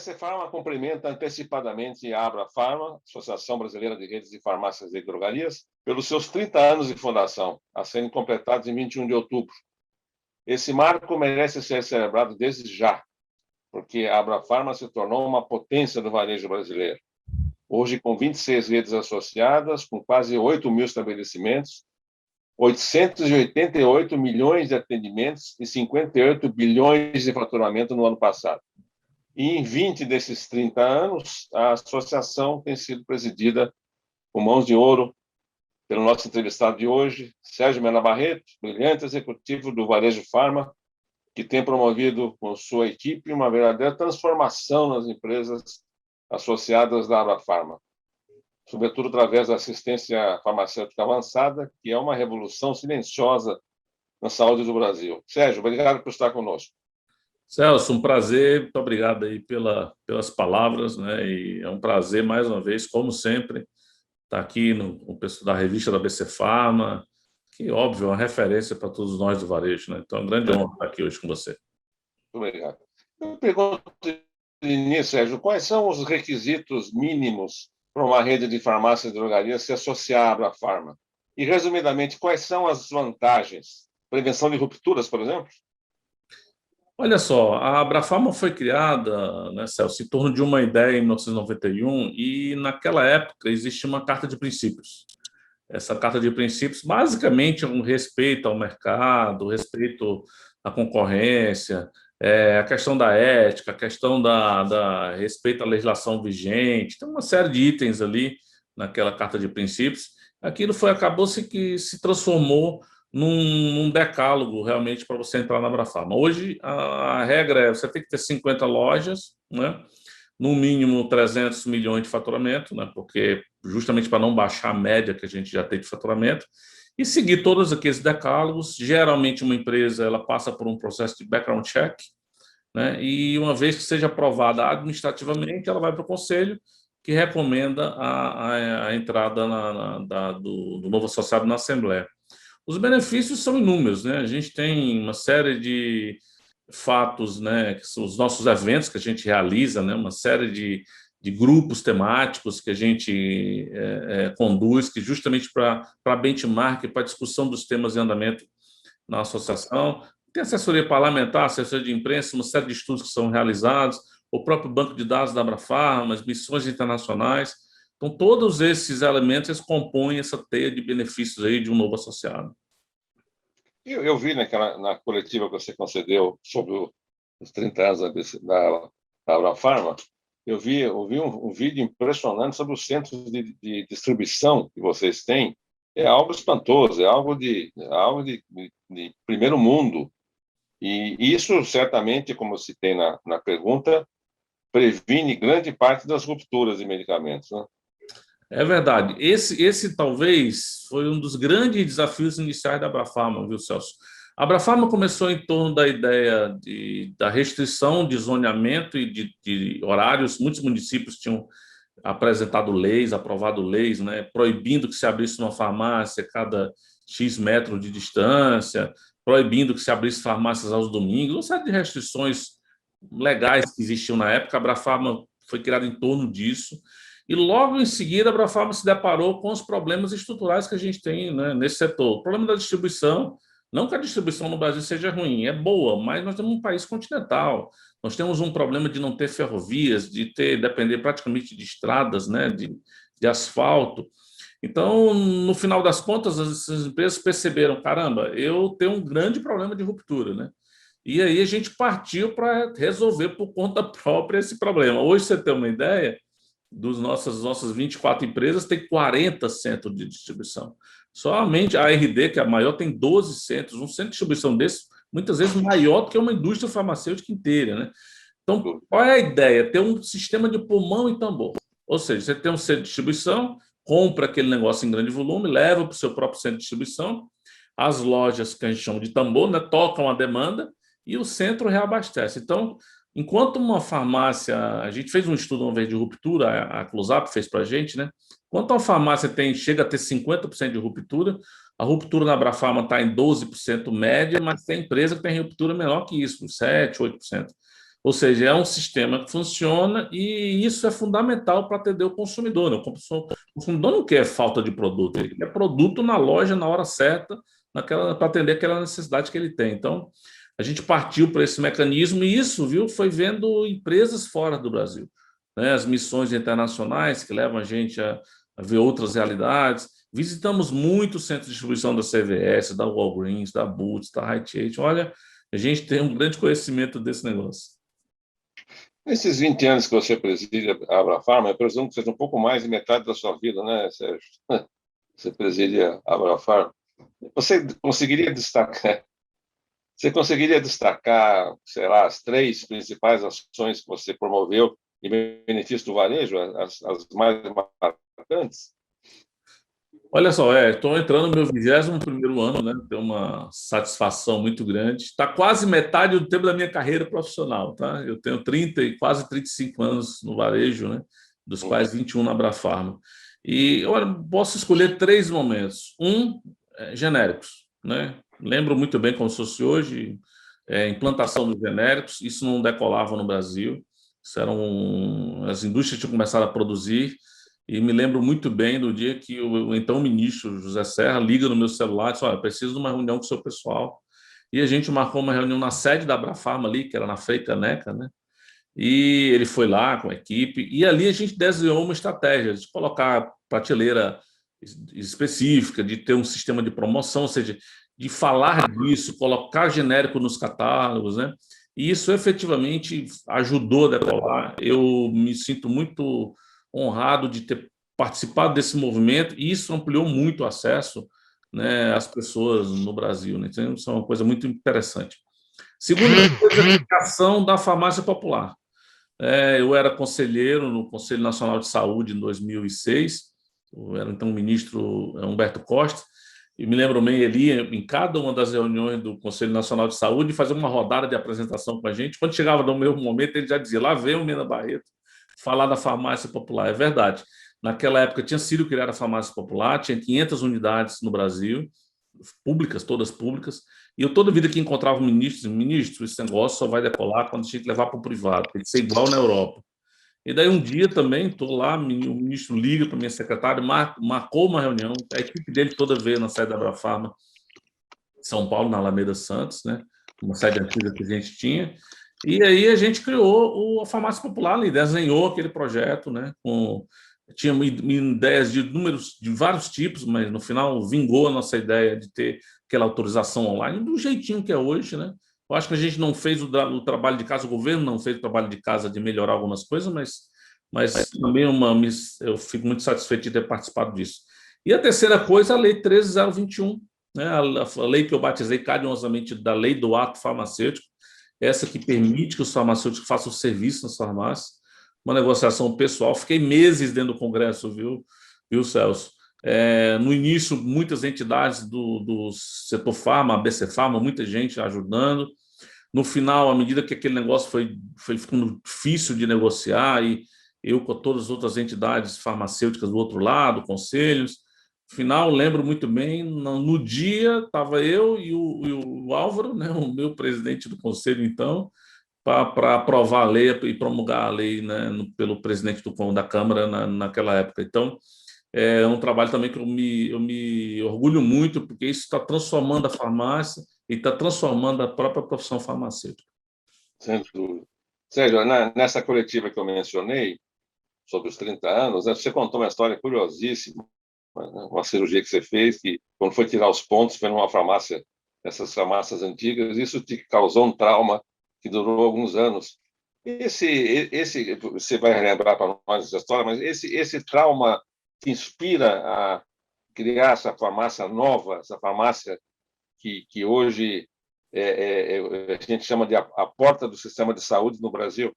BC Farma cumprimenta antecipadamente a Abrafarma, Associação Brasileira de Redes de Farmácias e Drogarias, pelos seus 30 anos de fundação, a serem completados em 21 de outubro. Esse marco merece ser celebrado desde já, porque a Abrafarma se tornou uma potência do varejo brasileiro. Hoje, com 26 redes associadas, com quase 8 mil estabelecimentos, 888 milhões de atendimentos e 58 bilhões de faturamento no ano passado. E em 20 desses 30 anos, a associação tem sido presidida com mãos de ouro pelo nosso entrevistado de hoje, Sérgio Mena Barreto, brilhante executivo do Varejo Farma, que tem promovido com sua equipe uma verdadeira transformação nas empresas associadas da Abrafarma, sobretudo através da assistência farmacêutica avançada, que é uma revolução silenciosa na saúde do Brasil. Sérgio, obrigado por estar conosco. Celso, um prazer, muito obrigado aí pelas palavras, né? E é um prazer, mais uma vez, como sempre, estar aqui no pessoal da revista da BC Farma, que, óbvio, é uma referência para todos nós do varejo, né? Então, é uma grande honra estar aqui hoje com você. Muito obrigado. Eu pergunto, início, Sérgio, quais são os requisitos mínimos para uma rede de farmácias e drogarias se associar à Abrafarma? E, resumidamente, quais são as vantagens? Prevenção de rupturas, por exemplo? Olha só, a Abrafarma foi criada, né, Celso, em torno de uma ideia em 1991 e, naquela época, existia uma carta de princípios. Essa carta de princípios, basicamente, é um respeito ao mercado, respeito à concorrência, a questão da ética, a questão da respeito à legislação vigente, tem uma série de itens ali naquela carta de princípios. Aquilo acabou-se que se transformou num decálogo realmente para você entrar na Abrafarma. Hoje, a regra é você tem que ter 50 lojas, né? No mínimo 300 milhões de faturamento, né? Porque justamente para não baixar a média que a gente já tem de faturamento, e seguir todos aqueles decálogos. Geralmente, uma empresa ela passa por um processo de background check, né? E uma vez que seja aprovada administrativamente, ela vai para o conselho, que recomenda a entrada do novo associado na Assembleia. Os benefícios são inúmeros, né? A gente tem uma série de fatos, né, que são os nossos eventos que a gente realiza, né, uma série de grupos temáticos que a gente conduz, que justamente para benchmark, para discussão dos temas em andamento na associação. Tem assessoria parlamentar, assessoria de imprensa, uma série de estudos que são realizados, o próprio banco de dados da Abrafarma, as missões internacionais. Então, todos esses elementos eles compõem essa teia de benefícios aí de um novo associado. Eu vi na coletiva que você concedeu sobre os 30 anos da Abrafarma, eu vi um vídeo impressionante sobre os centros de distribuição que vocês têm. É algo espantoso, é algo de primeiro mundo. E isso, certamente, como se tem na pergunta, previne grande parte das rupturas de medicamentos, né? É verdade. Esse talvez foi um dos grandes desafios iniciais da Abrafarma, viu, Celso? A Abrafarma começou em torno da ideia da restrição de zoneamento e de horários. Muitos municípios tinham apresentado leis, aprovado leis, né, proibindo que se abrisse uma farmácia a cada X metros de distância, proibindo que se abrisse farmácias aos domingos, uma série de restrições legais que existiam na época. A Abrafarma foi criada em torno disso. E logo em seguida a Abrafarma se deparou com os problemas estruturais que a gente tem, né, nesse setor. O problema da distribuição, não que a distribuição no Brasil seja ruim, é boa, mas nós temos um país continental, nós temos um problema de não ter ferrovias, de depender praticamente de estradas, né, de asfalto. Então, no final das contas, essas empresas perceberam, caramba, eu tenho um grande problema de ruptura, né? E aí a gente partiu para resolver por conta própria esse problema. Hoje, você tem uma ideia, das nossas 24 empresas, tem 40 centros de distribuição. Somente a RD, que é a maior, tem 12 centros. Um centro de distribuição desse, muitas vezes, maior do que uma indústria farmacêutica inteira, né? Então, qual é a ideia? Ter um sistema de pulmão e tambor. Ou seja, você tem um centro de distribuição, compra aquele negócio em grande volume, leva para o seu próprio centro de distribuição, as lojas que a gente chama de tambor, né, tocam a demanda e o centro reabastece. Então, enquanto uma farmácia, a gente fez um estudo uma vez de ruptura, a Closeup fez para a gente, né? Enquanto uma farmácia chega a ter 50% de ruptura, a ruptura na Abrafarma está em 12% média, mas tem empresa que tem ruptura menor que isso, 7%, 8%. Ou seja, é um sistema que funciona e isso é fundamental para atender o consumidor, né? O consumidor não quer falta de produto, ele quer produto na loja na hora certa, para atender aquela necessidade que ele tem. Então, a gente partiu para esse mecanismo e isso, viu, foi vendo empresas fora do Brasil, né? As missões internacionais que levam a gente a ver outras realidades. Visitamos muitos centros de distribuição da CVS, da Walgreens, da Boots, da Rite Aid. Olha, a gente tem um grande conhecimento desse negócio. Nesses 20 anos que você preside a Abrafarma, eu presumo que seja um pouco mais de metade da sua vida, né, Sérgio? Você preside a Abrafarma. Você conseguiria destacar, você conseguiria destacar, sei lá, as 3 principais ações que você promoveu em benefício do varejo, as mais marcantes? Olha só, estou entrando no meu 21º ano, né? Tenho uma satisfação muito grande. Está quase metade do tempo da minha carreira profissional, tá? Eu tenho 30 e quase 35 anos no varejo, né? Dos quais 21 na Abrafarma. E olha, posso escolher 3 momentos. Genéricos, né? Lembro muito bem como se fosse hoje, implantação dos genéricos. Isso não decolava no Brasil. As indústrias tinham começado a produzir. E me lembro muito bem do dia que o então ministro José Serra liga no meu celular e diz: olha, preciso de uma reunião com o seu pessoal. E a gente marcou uma reunião na sede da Abrafarma ali, que era na Frei Caneca, né? E ele foi lá com a equipe, e ali a gente desenhou uma estratégia de colocar prateleira específica, de ter um sistema de promoção, ou seja, de falar disso, colocar genérico nos catálogos, né? E isso efetivamente ajudou a decolar. Eu me sinto muito honrado de ter participado desse movimento e isso ampliou muito o acesso, né, às pessoas no Brasil, né? Então, isso é uma coisa muito interessante. Segunda coisa, a educação da farmácia popular. Eu era conselheiro no Conselho Nacional de Saúde em 2006, eu era então o ministro Humberto Costa, e me lembro bem, ele ia em cada uma das reuniões do Conselho Nacional de Saúde fazer uma rodada de apresentação com a gente. Quando chegava no meu momento, ele já dizia: lá vem o Mena Barreto falar da farmácia popular. É verdade. Naquela época tinha sido criada a farmácia popular, tinha 500 unidades no Brasil, públicas, todas públicas, e eu toda vida que encontrava ministro, esse negócio só vai decolar quando tinha que levar para o privado, tem que ser igual na Europa. E daí um dia também, estou lá, o ministro liga para minha secretária, marcou uma reunião, a equipe dele toda veio na sede da Abrafarma, São Paulo, na Alameda Santos, né? Uma sede antiga que a gente tinha, e aí a gente criou a farmácia popular ali, desenhou aquele projeto, né? Tinha ideias de números de vários tipos, mas no final vingou a nossa ideia de ter aquela autorização online do jeitinho que é hoje, né? Eu acho que a gente não fez o trabalho de casa, o governo não fez o trabalho de casa de melhorar algumas coisas, mas também eu fico muito satisfeito de ter participado disso. E a terceira coisa, a Lei 13.021, né? A lei que eu batizei carinhosamente da Lei do Ato Farmacêutico, essa que permite que os farmacêuticos façam o serviço nas farmácias, uma negociação pessoal. Fiquei meses dentro do Congresso, viu, Celso? No início, muitas entidades do setor farma, ABC Farma, muita gente ajudando. No final, à medida que aquele negócio foi ficando difícil de negociar, e eu com todas as outras entidades farmacêuticas do outro lado, conselhos, no final, lembro muito bem, no dia estava eu e o Álvaro, né, o meu presidente do conselho, então, para aprovar a lei e promulgar a lei, né, pelo presidente da Câmara naquela época. Então, é um trabalho também que eu me orgulho muito, porque isso está transformando a farmácia e está transformando a própria profissão farmacêutica. Sem dúvida. Sérgio, nessa coletiva que eu mencionei, sobre os 30 anos, né, você contou uma história curiosíssima, uma cirurgia que você fez, que quando foi tirar os pontos, foi numa farmácia, essas farmácias antigas, isso te causou um trauma que durou alguns anos. Você vai lembrar para nós essa história, mas esse trauma te inspira a criar essa farmácia nova, essa farmácia que hoje a gente chama de a porta do sistema de saúde no Brasil?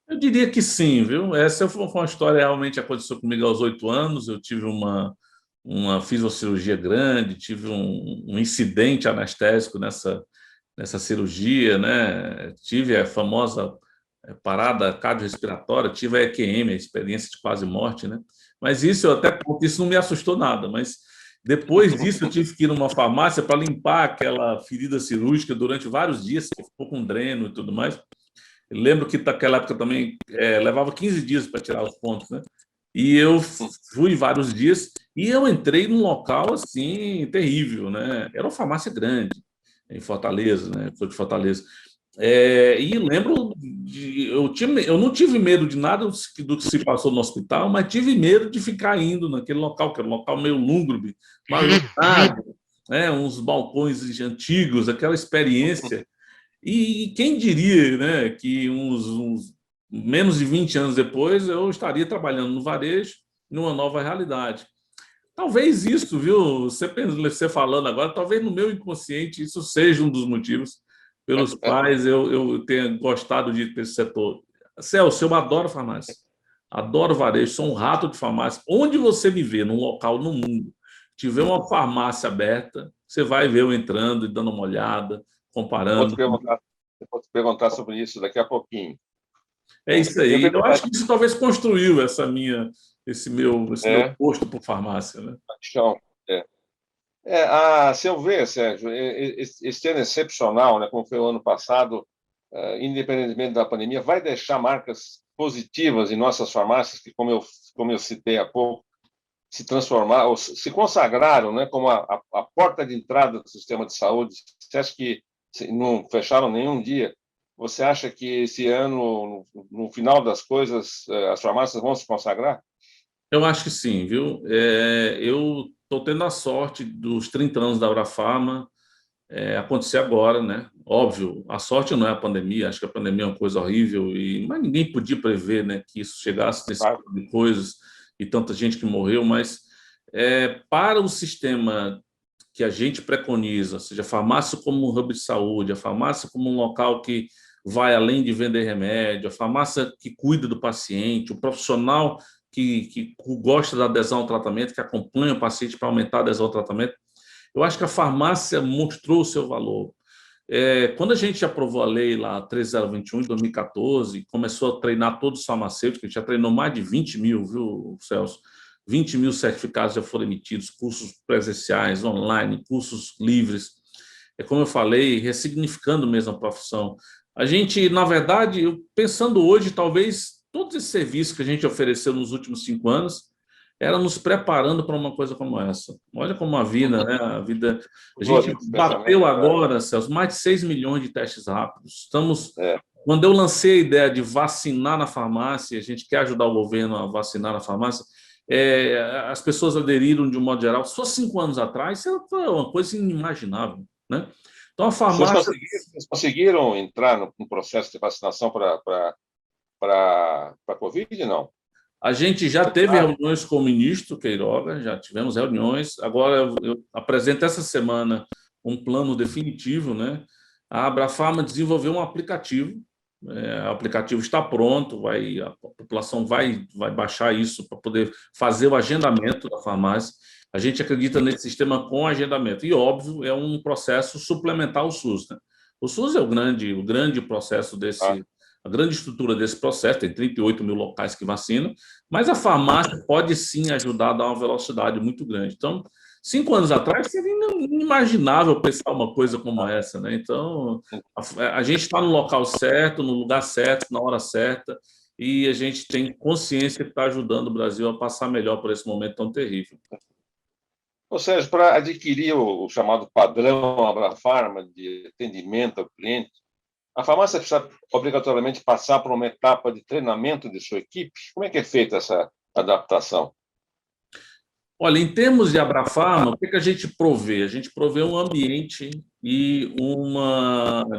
Eu diria que sim, viu? Essa foi uma história que realmente aconteceu comigo aos 8 anos. Eu tive fiz uma cirurgia grande, tive um incidente anestésico nessa cirurgia, né? Tive a famosa parada cardiorrespiratória, tive a EQM, a experiência de quase morte, né? Mas isso isso não me assustou nada, mas depois disso eu tive que ir numa farmácia para limpar aquela ferida cirúrgica durante vários dias, que ficou com dreno e tudo mais. lembro que naquela época também levava 15 dias para tirar os pontos, né? E eu fui vários dias e eu entrei num local assim terrível, né? Era uma farmácia grande em Fortaleza, né? Sou de Fortaleza. E lembro eu não tive medo de nada do que se passou no hospital, mas tive medo de ficar indo naquele local, que era um local meio lúgubre, mal iluminado, né? Uns balcões antigos, aquela experiência. E quem diria, né, que uns menos de 20 anos depois eu estaria trabalhando no varejo numa nova realidade. Talvez isso, viu? Você falando agora, talvez no meu inconsciente isso seja um dos motivos pelos quais eu tenha gostado de ir para esse setor. Celso, eu adoro farmácia, adoro varejo, sou um rato de farmácia. Onde você me vê, num local no mundo, tiver uma farmácia aberta, você vai ver eu entrando e dando uma olhada, comparando. Eu vou te perguntar sobre isso daqui a pouquinho. É isso aí. Eu acho que isso talvez construiu esse meu gosto por farmácia, né? Paixão. Se eu ver, Sérgio, esse ano é excepcional, né, como foi o ano passado, independentemente da pandemia, vai deixar marcas positivas em nossas farmácias, que, como eu citei há pouco, se transformaram, se consagraram, né, como a porta de entrada do sistema de saúde. Você acha que não fecharam nenhum dia? Você acha que esse ano, no final das coisas, as farmácias vão se consagrar? Eu acho que sim, viu? Eu estou tendo a sorte dos 30 anos da Abrafarma acontecer agora, né? Óbvio, a sorte não é a pandemia, acho que a pandemia é uma coisa horrível, mas ninguém podia prever, né, que isso chegasse nesse Claro. tipo de coisas e tanta gente que morreu, mas para o sistema que a gente preconiza, ou seja, a farmácia como um hub de saúde, a farmácia como um local que vai além de vender remédio, a farmácia que cuida do paciente, o profissional que gosta da adesão ao tratamento, que acompanha o paciente para aumentar a adesão ao tratamento, eu acho que a farmácia mostrou o seu valor. Quando a gente aprovou a lei lá 13021 em 2014, começou a treinar todos os farmacêuticos, a gente já treinou mais de 20 mil, viu, Celso? 20 mil certificados já foram emitidos, cursos presenciais, online, cursos livres. Como eu falei, ressignificando mesmo a profissão. A gente, na verdade, pensando hoje, talvez todos esses serviços que a gente ofereceu nos últimos 5 anos era nos preparando para uma coisa como essa. Olha como a vida, né? A gente bateu agora, Celso, mais de 6 milhões de testes rápidos. Quando eu lancei a ideia de vacinar na farmácia, a gente quer ajudar o governo a vacinar na farmácia, as pessoas aderiram de um modo geral. Só 5 anos atrás, isso foi uma coisa inimaginável, né? Então, a farmácia... Vocês conseguiram entrar no processo de vacinação para a Covid, não? A gente já teve reuniões com o ministro Queiroga, já tivemos reuniões. Agora, eu apresento essa semana um plano definitivo, né? A Abrafarma desenvolveu um aplicativo. O aplicativo está pronto, a população vai baixar isso para poder fazer o agendamento da farmácia. A gente acredita nesse sistema com agendamento. E, óbvio, é um processo suplementar ao SUS, né? O SUS é o grande processo a grande estrutura desse processo, tem 38 mil locais que vacinam, mas a farmácia pode sim ajudar a dar uma velocidade muito grande. Então, 5 anos atrás, seria inimaginável pensar uma coisa como essa, né? Então, a gente está no local certo, no lugar certo, na hora certa, e a gente tem consciência que está ajudando o Brasil a passar melhor por esse momento tão terrível. Ou seja, para adquirir o chamado padrão Abrafarma de atendimento ao cliente, a farmácia precisa obrigatoriamente passar por uma etapa de treinamento de sua equipe? Como é que é feita essa adaptação? Olha, em termos de Abrafarma, o que a gente provê? A gente provê um ambiente e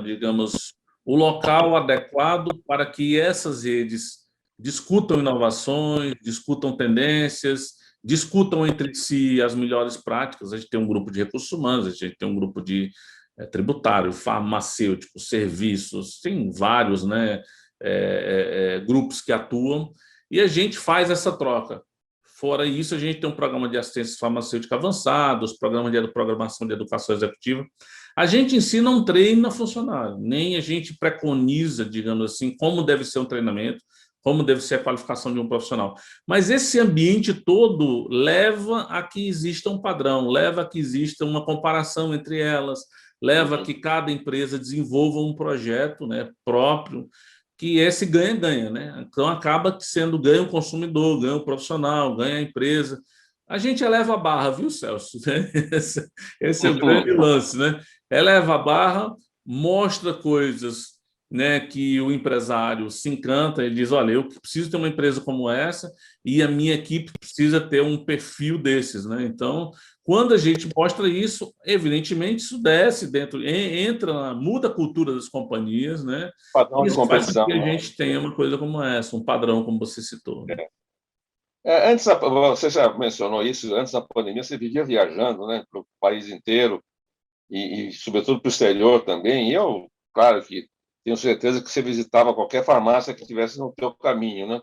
digamos, o local adequado para que essas redes discutam inovações, discutam tendências, discutam entre si as melhores práticas. A gente tem um grupo de recursos humanos, a gente tem um grupo de tributário, farmacêutico, serviços, tem vários, né, grupos que atuam, e a gente faz essa troca. Fora isso, a gente tem um programa de assistência farmacêutica avançado, os programas de programação de educação executiva. A gente em si não treina funcionário, nem a gente preconiza, digamos assim, como deve ser um treinamento, como deve ser a qualificação de um profissional. Mas esse ambiente todo leva a que exista um padrão, leva a que exista uma comparação entre elas, leva a que cada empresa desenvolva um projeto, né, próprio, que é esse ganha-ganha, né? Então acaba sendo ganha o consumidor, ganha o profissional, ganha a empresa. A gente eleva a barra, viu, Celso? Esse é o grande lance, né? Eleva a barra, mostra coisas, né, que o empresário se encanta, ele diz, olha, eu preciso ter uma empresa como essa e a minha equipe precisa ter um perfil desses, né? Então, quando a gente mostra isso, evidentemente isso desce dentro, entra, muda a cultura das companhias, né? Padrão de Isso faz com competição, que a né? gente tenha uma coisa como essa, um padrão, como você citou, né? Antes, você já mencionou isso, antes da pandemia você vivia viajando, né, para o país inteiro sobretudo, para o exterior também. E eu, claro que tenho certeza que você visitava qualquer farmácia que tivesse no teu caminho, né?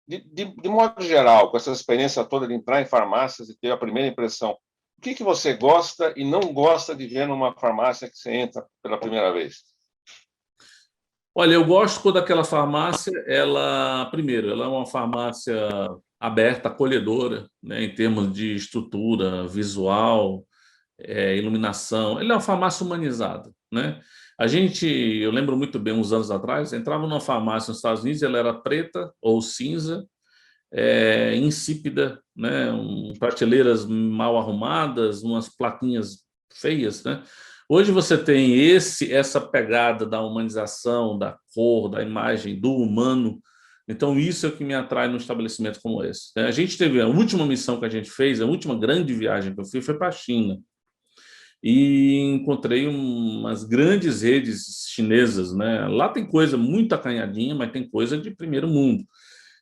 De modo geral, com essa experiência toda de entrar em farmácias e ter a primeira impressão, o que você gosta e não gosta de ver numa farmácia que você entra pela primeira vez? Olha, eu gosto quando aquela farmácia, ela, primeiro, ela é uma farmácia aberta, acolhedora, né, em termos de estrutura, visual, iluminação. Ela é uma farmácia humanizada, né? Eu lembro muito bem, uns anos atrás, entrava numa farmácia nos Estados Unidos, ela era preta ou cinza, insípida, né? Prateleiras mal arrumadas, umas plaquinhas feias, né? Hoje você tem essa pegada da humanização, da cor, da imagem, do humano. Então, isso é o que me atrai num estabelecimento como esse, né? A gente teve a última missão que a gente fez, a última grande viagem que eu fiz foi para a China. E encontrei umas grandes redes chinesas, né? Lá tem coisa muito acanhadinha, mas tem coisa de primeiro mundo.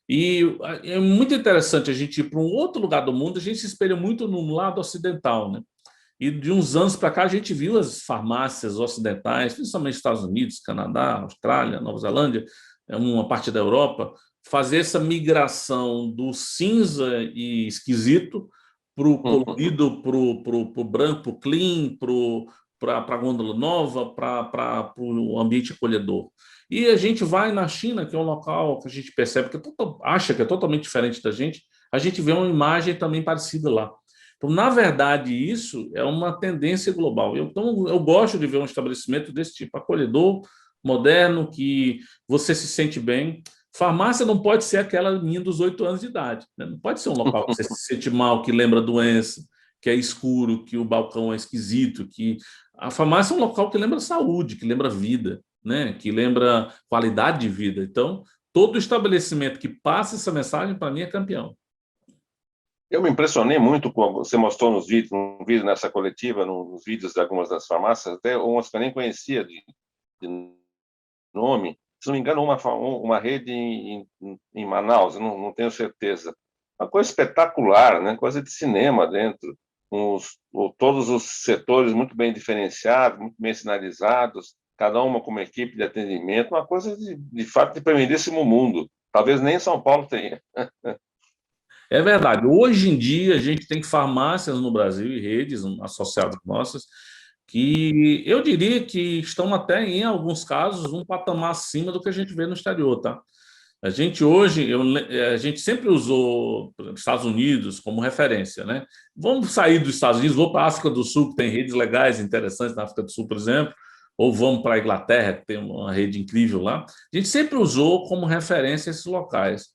E é muito interessante a gente ir para um outro lugar do mundo, a gente se espelha muito no lado ocidental, né? E de uns anos para cá a gente viu as farmácias ocidentais, principalmente Estados Unidos, Canadá, Austrália, Nova Zelândia, uma parte da Europa, fazer essa migração do cinza e esquisito para o colorido, para o branco, para o clean, para a gôndola nova, para o ambiente acolhedor. E a gente vai na China, que é um local que a gente percebe que acha que é totalmente diferente da gente, a gente vê uma imagem também parecida lá. Então, na verdade, isso é uma tendência global. Então, eu gosto de ver um estabelecimento desse tipo, acolhedor, moderno, que você se sente bem. Farmácia não pode ser aquela minha dos 8 anos de idade, né? Não pode ser um local que você se sente mal, que lembra doença, que é escuro, que o balcão é esquisito, que a farmácia é um local que lembra saúde, que lembra vida, né? Que lembra qualidade de vida. Então, todo estabelecimento que passa essa mensagem, para mim, é campeão. Eu me impressionei muito com você mostrou nos vídeos, um vídeo nessa coletiva, nos vídeos de algumas das farmácias, até umas que eu nem conhecia de nome. Se não me engano, uma rede em Manaus, eu não tenho certeza. Uma coisa espetacular, né? Coisa de cinema dentro, todos os setores muito bem diferenciados, muito bem sinalizados, cada uma com uma equipe de atendimento, uma coisa de fato de primeiríssimo mundo. Talvez nem em São Paulo tenha. É verdade. Hoje em dia, a gente tem farmácias no Brasil e redes associadas nossas que eu diria que estão até, em alguns casos, um patamar acima do que a gente vê no exterior, tá? A gente hoje, a gente sempre usou os Estados Unidos como referência, né? Vamos sair dos Estados Unidos, vou para a África do Sul, que tem redes legais interessantes na África do Sul, por exemplo, ou vamos para a Inglaterra, que tem uma rede incrível lá. A gente sempre usou como referência esses locais.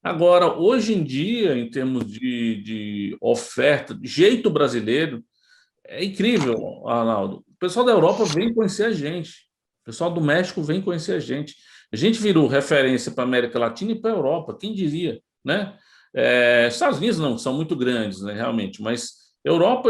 Agora, hoje em dia, em termos de oferta, de jeito brasileiro, é incrível, Arnaldo. O pessoal da Europa vem conhecer a gente. O pessoal do México vem conhecer a gente. A gente virou referência para a América Latina e para a Europa, quem diria, né? Estados Unidos não, são muito grandes, né, realmente, mas Europa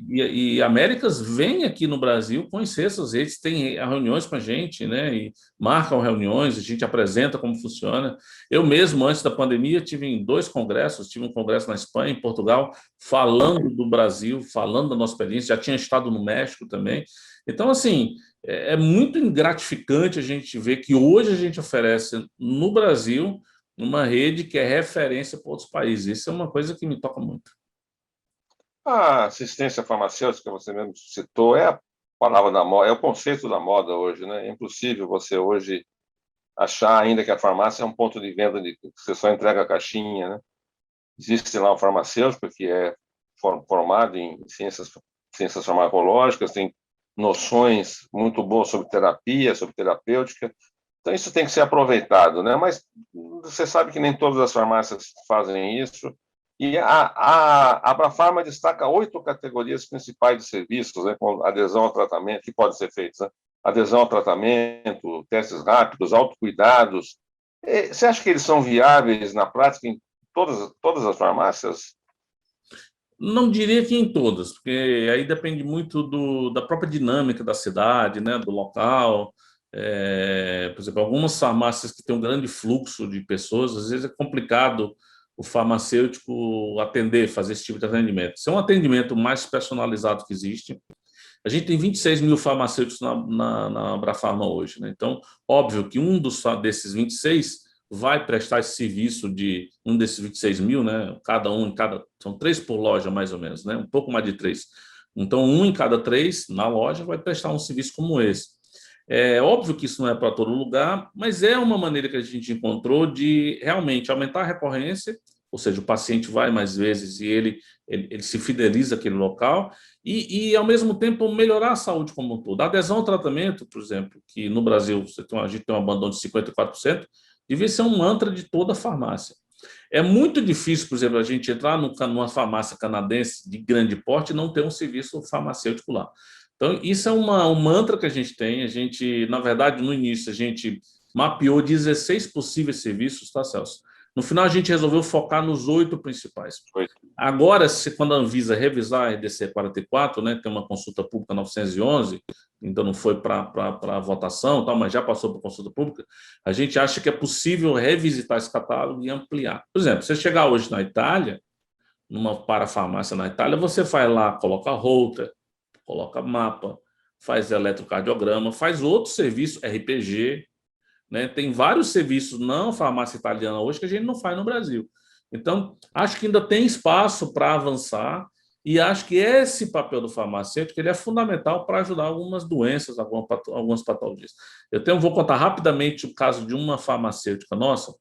e Américas vêm aqui no Brasil conhecer essas redes, têm reuniões com a gente, né? E marcam reuniões, a gente apresenta como funciona. Eu mesmo, antes da pandemia, tive em 2 congressos, tive um congresso na Espanha, em Portugal, falando do Brasil, falando da nossa experiência, já tinha estado no México também. Então, assim, é muito gratificante a gente ver que hoje a gente oferece no Brasil uma rede que é referência para outros países. Isso é uma coisa que me toca muito. A assistência farmacêutica, você mesmo citou, é a palavra da moda, é o conceito da moda hoje, né? É impossível você hoje achar ainda que a farmácia é um ponto de venda de que você só entrega a caixinha, né? Existe lá um farmacêutico que é formado em ciências farmacológicas, tem noções muito boas sobre terapia, sobre terapêutica, Então, isso tem que ser aproveitado, né? Mas você sabe que nem todas as farmácias fazem isso. E a Abrafarma destaca 8 categorias principais de serviços, né, com adesão ao tratamento, que pode ser feito, né? Adesão ao tratamento, testes rápidos, autocuidados. Você acha que eles são viáveis na prática em todas as farmácias? Não diria que em todas, porque aí depende muito da própria dinâmica da cidade, né, do local. Por exemplo, algumas farmácias que têm um grande fluxo de pessoas, às vezes é complicado o farmacêutico atender, fazer esse tipo de atendimento. Isso é um atendimento mais personalizado que existe. A gente tem 26 mil farmacêuticos na Abrafarma hoje, né? Então, óbvio que desses 26 vai prestar esse serviço de um desses 26 mil, né? São 3 por loja, mais ou menos, né? Um pouco mais de 3. Então, um em cada 3 na loja vai prestar um serviço como esse. É óbvio que isso não é para todo lugar, mas é uma maneira que a gente encontrou de realmente aumentar a recorrência, ou seja, o paciente vai mais vezes e ele se fideliza àquele local, e, ao mesmo tempo, melhorar a saúde como um todo. A adesão ao tratamento, por exemplo, que no Brasil a gente tem um abandono de 54%, devia ser um mantra de toda a farmácia. É muito difícil, por exemplo, a gente entrar numa farmácia canadense de grande porte e não ter um serviço farmacêutico lá. Então, isso é um mantra que a gente tem. A gente, na verdade, no início, a gente mapeou 16 possíveis serviços, tá, Celso? No final, a gente resolveu focar nos 8 principais. Agora, quando a Anvisa revisar a RDC 44, né, tem uma consulta pública 911, ainda não foi para votação, tal, mas já passou para consulta pública, a gente acha que é possível revisitar esse catálogo e ampliar. Por exemplo, você chegar hoje na Itália, numa parafarmácia na Itália, você vai lá, coloca Holter, coloca mapa, faz eletrocardiograma, faz outro serviço, RPG, né? Tem vários serviços não farmácia italiana hoje que a gente não faz no Brasil. Então, acho que ainda tem espaço para avançar e acho que esse papel do farmacêutico ele é fundamental para ajudar algumas doenças, algumas patologias. Vou contar rapidamente o caso de uma farmacêutica nossa,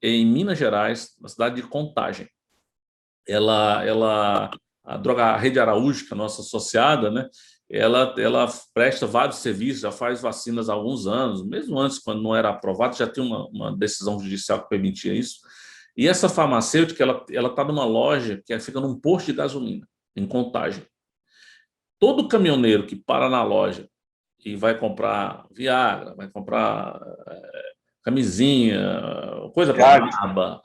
em Minas Gerais, na cidade de Contagem. A Rede Araújo, que é a nossa associada, né? Ela presta vários serviços, já faz vacinas há alguns anos, mesmo antes, quando não era aprovado, já tinha uma decisão judicial que permitia isso. E essa farmacêutica, ela está numa loja que fica num posto de gasolina, em Contagem. Todo caminhoneiro que para na loja e vai comprar Viagra, vai comprar camisinha, coisa para barba,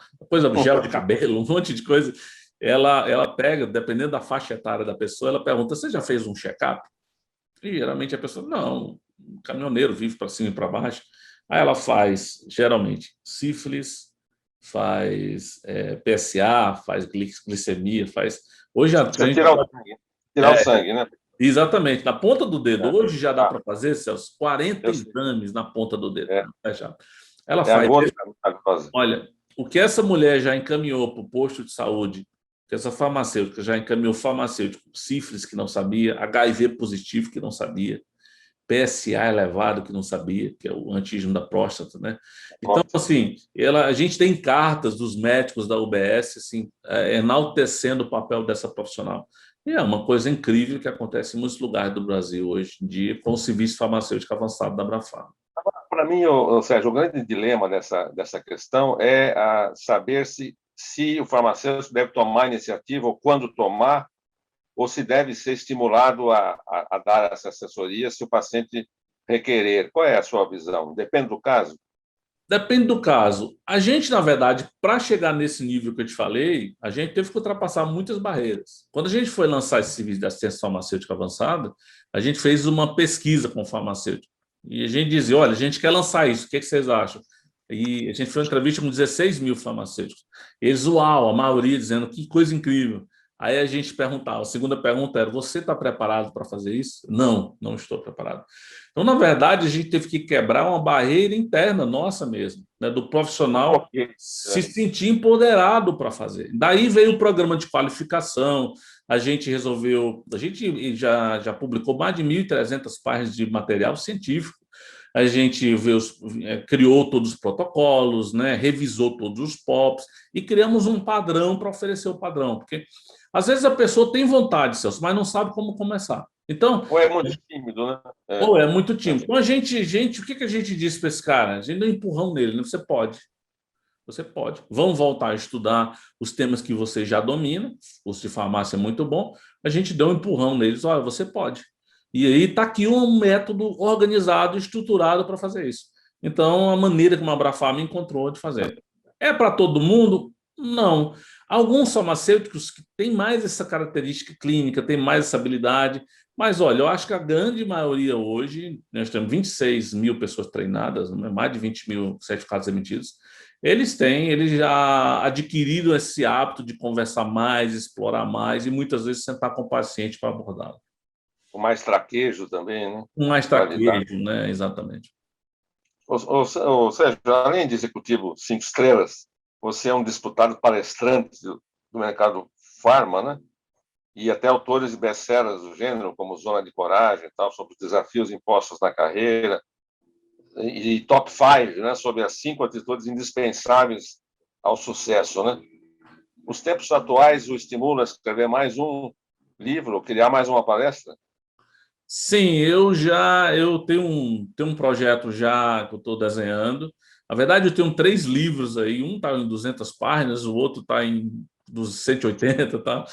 gel de cabelo, um monte de coisa, ela pega, dependendo da faixa etária da pessoa, ela pergunta: você já fez um check-up? E geralmente a pessoa: não, um caminhoneiro vive para cima e para baixo. Aí ela faz, geralmente, sífilis, faz PSA, faz glicemia, faz... Hoje a gente tirar o sangue, né? Exatamente, na ponta do dedo. Hoje já dá para fazer, Celso, 40 exames na ponta do dedo. Ela faz. Olha, o que essa mulher já encaminhou para o posto de saúde, que essa farmacêutica já encaminhou farmacêutico, sífilis que não sabia, HIV positivo que não sabia, PSA elevado que não sabia, que é o antígeno da próstata, né? Então, assim, a gente tem cartas dos médicos da UBS, assim, enaltecendo o papel dessa profissional. E é uma coisa incrível que acontece em muitos lugares do Brasil hoje em dia, com o serviço farmacêutico avançado da Abrafarma. Para mim, Sérgio, o grande dilema dessa questão é saber se o farmacêutico deve tomar iniciativa ou quando tomar, ou se deve ser estimulado a dar essa assessoria se o paciente requerer. Qual é a sua visão? Depende do caso? Depende do caso. A gente, na verdade, para chegar nesse nível que eu te falei, a gente teve que ultrapassar muitas barreiras. Quando a gente foi lançar esse serviço de assistência farmacêutica avançada, a gente fez uma pesquisa com o farmacêutico. E a gente dizia: olha, a gente quer lançar isso, o que vocês acham? E a gente fez uma entrevista com 16 mil farmacêuticos. Eles, uau, a maioria dizendo: que coisa incrível. Aí a gente perguntava, a segunda pergunta era: você está preparado para fazer isso? Não, não estou preparado. Então, na verdade, a gente teve que quebrar uma barreira interna nossa mesmo, né, do profissional se sentir empoderado para fazer. Daí veio o programa de qualificação, a gente já publicou mais de 1.300 páginas de material científico, a gente criou todos os protocolos, né, revisou todos os POPs e criamos um padrão para oferecer o padrão, porque Às vezes a pessoa tem vontade, Celso, mas não sabe como começar. Então, Ou é muito tímido, né? ou é muito tímido. Então, o que que a gente diz para esse cara? A gente dá um empurrão nele, né? Você pode. Você pode. Vão voltar a estudar os temas que você já domina, o curso de farmácia é muito bom, a gente deu um empurrão neles, olha, você pode. E aí está aqui um método organizado, estruturado para fazer isso. Então, a maneira como a Abrafarma encontrou de fazer. É para todo mundo? Não. Alguns farmacêuticos que têm mais essa característica clínica, têm mais essa habilidade, mas olha, eu acho que a grande maioria hoje, nós temos 26 mil pessoas treinadas, mais de 20 mil certificados emitidos, eles já adquiriram esse hábito de conversar mais, explorar mais e muitas vezes sentar com o paciente para abordá-lo. Com mais traquejo também, né? Com mais Para lidar. traquejo, né? Exatamente. Sérgio, além de executivo 5 estrelas, você é um disputado palestrante do mercado farma, né? E até autores de best-sellers do gênero, como Zona de Coragem, e tal, sobre os desafios impostos na carreira, e top 5, né, sobre as 5 atitudes indispensáveis ao sucesso, né? Os tempos atuais o estimulam a escrever mais um livro, criar mais uma palestra? Sim, eu tenho um projeto já que eu estou desenhando. Na verdade, eu tenho 3 livros aí. Um está em 200 páginas, o outro está em dos 180, tá?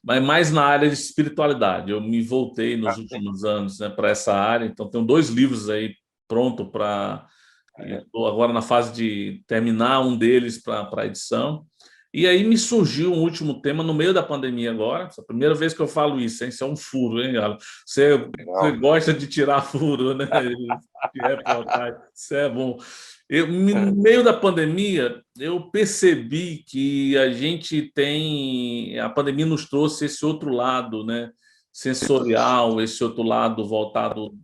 Mas mais na área de espiritualidade. Eu me voltei nos últimos anos, né, para essa área. Então, tenho 2 livros aí pronto para. Estou agora na fase de terminar um deles para edição. E aí me surgiu um último tema no meio da pandemia agora. Essa é a primeira vez que eu falo isso, hein? Isso é um furo, hein, Galo? Você gosta de tirar furo, né? De reportagem. Isso é bom. No meio da pandemia, eu percebi que a gente tem. A pandemia nos trouxe esse outro lado, né? Sensorial, esse outro lado voltado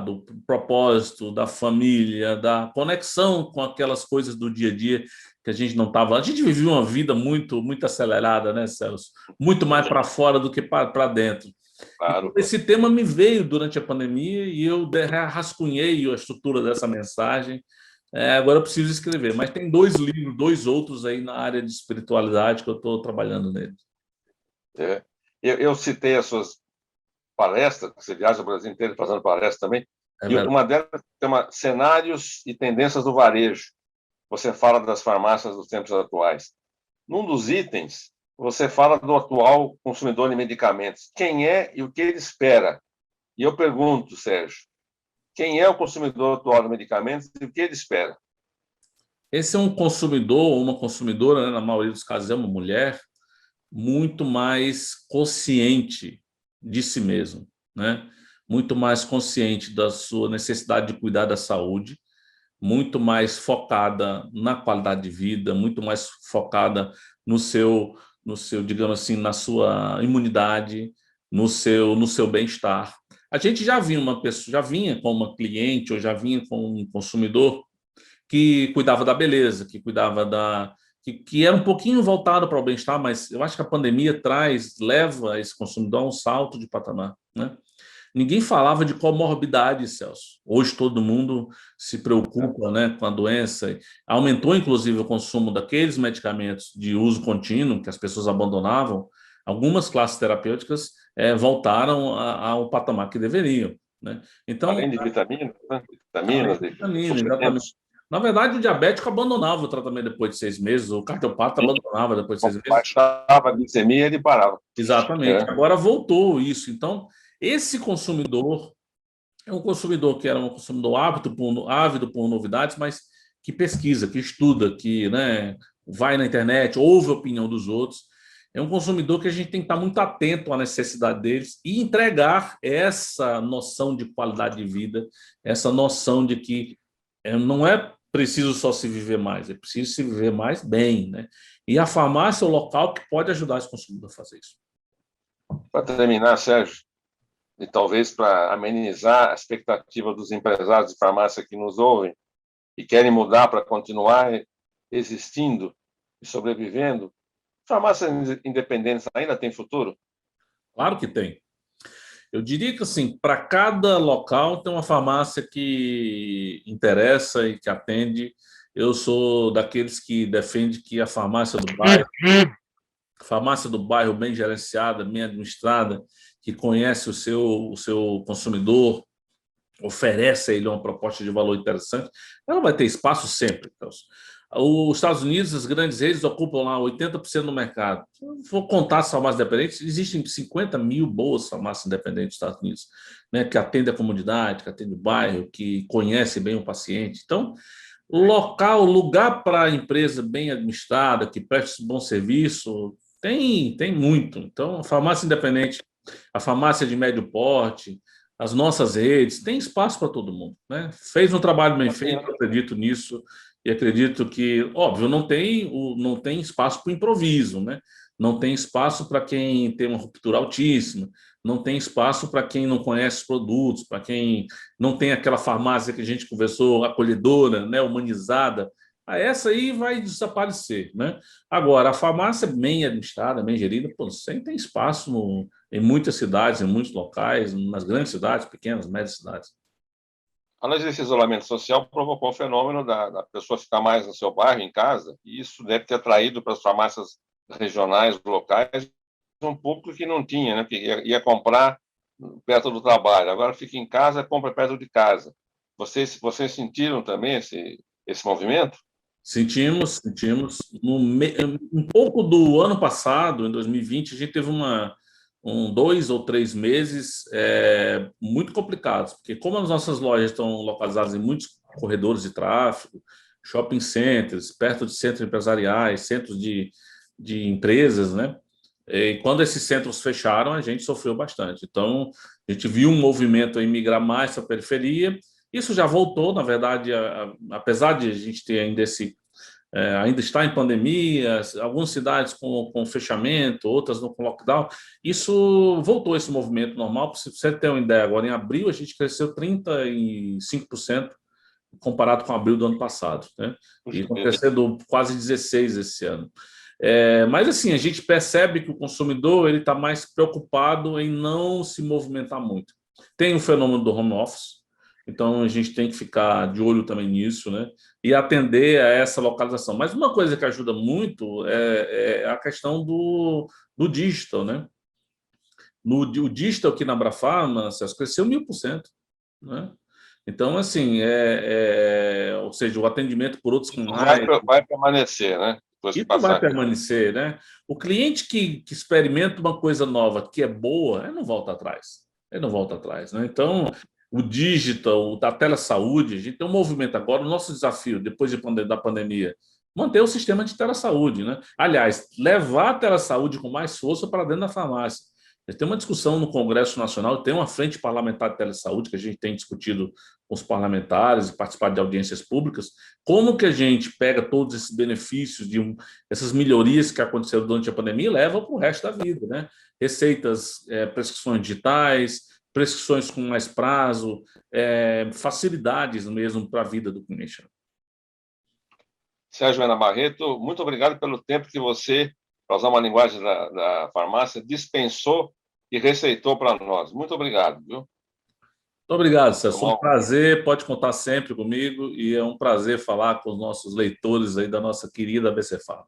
do propósito, da família, da conexão com aquelas coisas do dia a dia que a gente não estava. A gente vivia uma vida muito acelerada, né, Celso? Muito mais para fora do que para dentro. Claro. Então, esse tema me veio durante a pandemia e eu rascunhei a estrutura dessa mensagem. Agora eu preciso escrever, mas tem 2 livros, 2 outros aí na área de espiritualidade que eu estou trabalhando neles. Eu citei as suas palestras, você viaja o Brasil inteiro fazendo palestras também, e Verdade. uma delas chama Cenários e Tendências do Varejo. Você fala das farmácias dos tempos atuais. Num dos itens, você fala do atual consumidor de medicamentos. Quem é e o que ele espera? E eu pergunto, Sérgio, quem é o consumidor atual de medicamentos e o que ele espera? Esse é um consumidor, uma consumidora, né, na maioria dos casos é uma mulher, muito mais consciente de si mesmo, né? Muito mais consciente da sua necessidade de cuidar da saúde, muito mais focada na qualidade de vida, muito mais focada no seu, digamos assim, na sua imunidade, no seu bem-estar. A gente já vinha uma pessoa, já vinha com uma cliente ou já vinha com um consumidor que cuidava da beleza, que cuidava que era um pouquinho voltado para o bem-estar, mas eu acho que a pandemia leva esse consumidor a um salto de patamar, né? Ninguém falava de comorbidade, Celso. Hoje todo mundo se preocupa, né, com a doença. Aumentou, inclusive, o consumo daqueles medicamentos de uso contínuo que as pessoas abandonavam. Algumas classes terapêuticas voltaram ao patamar que deveriam, né? Então, Além de vitaminas, né? além Vitaminas, de de vitamina, exatamente. suplementos, Na verdade, o diabético abandonava o tratamento depois de 6 meses, o cardiopata abandonava depois de 6 meses. baixava a glicemia, ele parava. Exatamente. Agora voltou isso. Então, esse consumidor é um consumidor que era um consumidor ávido por novidades, mas que pesquisa, que estuda, que, né, vai na internet, ouve a opinião dos outros. É um consumidor que a gente tem que estar muito atento à necessidade deles e entregar essa noção de qualidade de vida, essa noção de que não é preciso só se viver mais, é preciso se viver mais bem, né? E a farmácia é o local que pode ajudar esse consumidor a fazer isso. Para terminar, Sérgio, e talvez para amenizar a expectativa dos empresários de farmácia que nos ouvem e querem mudar para continuar existindo e sobrevivendo, farmácias independentes ainda têm futuro? Claro que tem. Eu diria que, assim, para cada local tem uma farmácia que interessa e que atende. Eu sou daqueles que defende que a farmácia do bairro farmácia do bairro bem gerenciada, bem administrada, que conhece o seu consumidor, oferece a ele uma proposta de valor interessante, ela vai ter espaço sempre. Os Estados Unidos, as grandes redes ocupam lá 80% do mercado. Se eu for contar as farmácias independentes, existem 50 mil boas farmácias independentes nos Estados Unidos, né, que atendem a comunidade, que atendem o bairro, que conhecem bem o paciente. Então, lugar para a empresa bem administrada, que preste bom serviço, tem muito. Então, a farmácia independente, a farmácia de médio porte, as nossas redes, tem espaço para todo mundo, né? Fez um trabalho bem feito, eu acredito nisso, e acredito que, óbvio, não tem espaço para o improviso, né? Não tem espaço para quem tem uma ruptura altíssima, não tem espaço para quem não conhece os produtos, para quem não tem aquela farmácia que a gente conversou, acolhedora, né, humanizada. Essa aí vai desaparecer, né? Agora, a farmácia bem administrada, bem gerida, pô, sempre tem espaço em muitas cidades, em muitos locais, nas grandes cidades, pequenas, médias cidades. Além desse isolamento social, provocou o fenômeno da pessoa ficar mais no seu bairro, em casa, e isso deve ter atraído para as farmácias regionais, locais, um público que não tinha, né? Que ia comprar perto do trabalho. Agora fica em casa, compra perto de casa. Vocês sentiram também esse movimento? Sentimos. Um pouco do ano passado, em 2020, a gente teve 2 ou 3 meses muito complicados, porque como as nossas lojas estão localizadas em muitos corredores de tráfego, shopping centers, perto de centros empresariais, centros de empresas, né? E quando esses centros fecharam, a gente sofreu bastante. Então, a gente viu um movimento em migrar mais para a periferia. Isso já voltou, na verdade, apesar de a gente ter ainda está em pandemia, algumas cidades com fechamento, outras com lockdown, isso voltou esse movimento normal. Para você ter uma ideia, agora em abril a gente cresceu 35% comparado com abril do ano passado, né? E está crescendo quase 16% esse ano. Mas assim, a gente percebe que o consumidor ele está mais preocupado em não se movimentar muito. Tem o fenômeno do home office, então a gente tem que ficar de olho também nisso, né? E atender a essa localização. Mas uma coisa que ajuda muito é a questão do digital, né? O digital aqui na Abrafarma, cresceu 1000%, né? Então, assim, ou seja, o atendimento por outros canais. Vai permanecer, né? Isso vai permanecer, né? O cliente que experimenta uma coisa nova que é boa, ele não volta atrás. Ele não volta atrás, né? Então, o digital, da telesaúde, a gente tem um movimento agora, o nosso desafio, depois da pandemia, manter o sistema de telesaúde, né? Aliás, levar a telesaúde com mais força para dentro da farmácia. Tem uma discussão no Congresso Nacional, tem uma frente parlamentar de telesaúde que a gente tem discutido com os parlamentares e participado de audiências públicas, como que a gente pega todos esses benefícios, essas melhorias que aconteceram durante a pandemia e leva para o resto da vida, né? Receitas, prescrições digitais, prescrições com mais prazo, facilidades mesmo para a vida do cliente. Sérgio Mena Barreto, muito obrigado pelo tempo que você, para usar uma linguagem da farmácia, dispensou e receitou para nós. Muito obrigado, viu? Muito obrigado, César. Foi um prazer, pode contar sempre comigo e é um prazer falar com os nossos leitores aí da nossa querida ABC Farma.